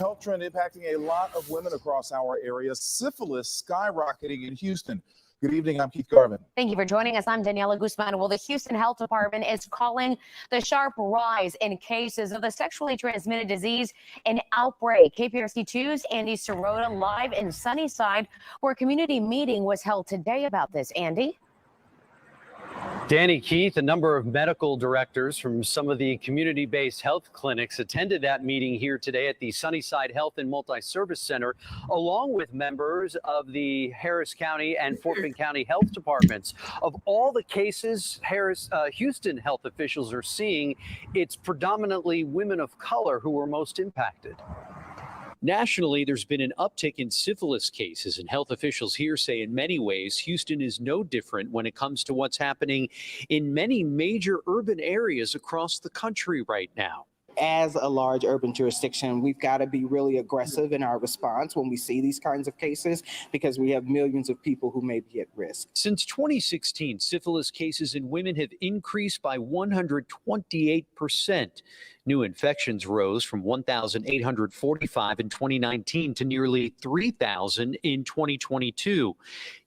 Health trend impacting a lot of women across our area. Syphilis skyrocketing in Houston. Good evening, I'm Keith Garvin. Thank you for joining us. I'm Daniela Guzman. Well, the Houston Health Department is calling the sharp rise in cases of the sexually transmitted disease an outbreak. KPRC2's Andy Sirota live in Sunnyside, where a community meeting was held today about this. Andy? Danny, Keith, a number of medical directors from some of the community-based health clinics attended that meeting here today at the Sunnyside Health and Multi-Service Center, along with members of the Harris County and Fort Bend County Health Departments. Of all the cases Houston health officials are seeing, it's predominantly women of color who are most impacted. Nationally, there's been an uptick in syphilis cases, and health officials here say in many ways Houston is no different when it comes to what's happening in many major urban areas across the country right now. As a large urban jurisdiction, we've got to be really aggressive in our response when we see these kinds of cases, because we have millions of people who may be at risk. Since 2016, syphilis cases in women have increased by 128%. New infections rose from 1,845 in 2019 to nearly 3,000 in 2022.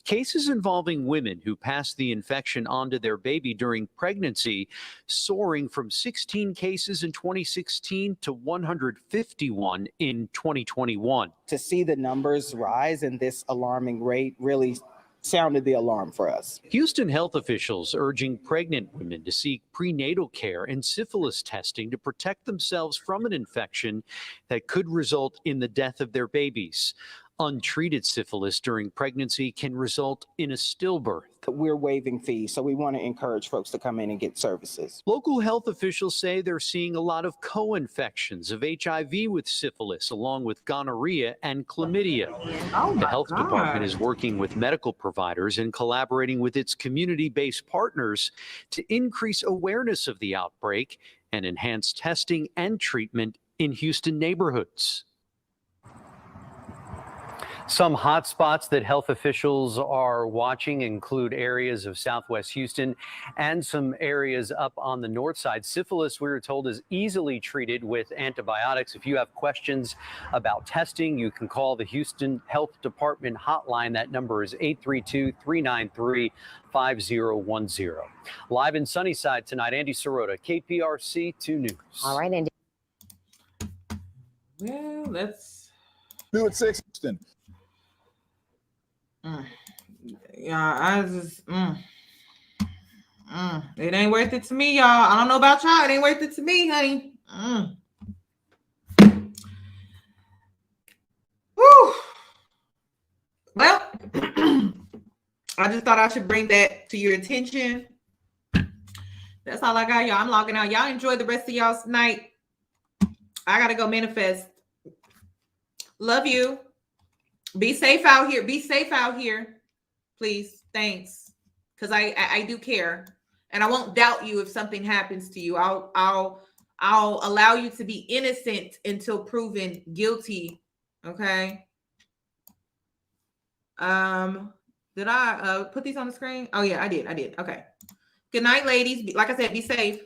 Cases involving women who passed the infection onto their baby during pregnancy soaring from 16 cases in 2016 to 151 in 2021. To see the numbers rise in this alarming rate really sounded the alarm for us. Houston health officials urging pregnant women to seek prenatal care and syphilis testing to protect themselves from an infection that could result in the death of their babies. Untreated syphilis during pregnancy can result in a stillbirth. We're waiving fees, so we want to encourage folks to come in and get services. Local health officials say they're seeing a lot of co-infections of HIV with syphilis, along with gonorrhea and chlamydia. The health department is working with medical providers and collaborating with its community-based partners to increase awareness of the outbreak and enhance testing and treatment in Houston neighborhoods. Some hot spots that health officials are watching include areas of Southwest Houston and some areas up on the north side. Syphilis, we were told, is easily treated with antibiotics. If you have questions about testing, you can call the Houston Health Department hotline. That number is 832-393-5010. Live in Sunnyside tonight, Andy Sirota, KPRC 2 News. All right, Andy. Well, let's New at 6, Houston. Yeah, I just it ain't worth it to me, y'all. I don't know about y'all. It ain't worth it to me, honey. Woo. Well, I just thought I should bring that to your attention. That's all I got, y'all. I'm logging out. Y'all enjoy the rest of y'all's night. I gotta go manifest. Love you. Be safe out here. Be safe out here, please. Thanks, because I do care, and I won't doubt you if something happens to you. I'll allow you to be innocent until proven guilty. Okay. Did I put these on the screen? Oh yeah, I did. Okay. Good night, ladies. Like I said, be safe.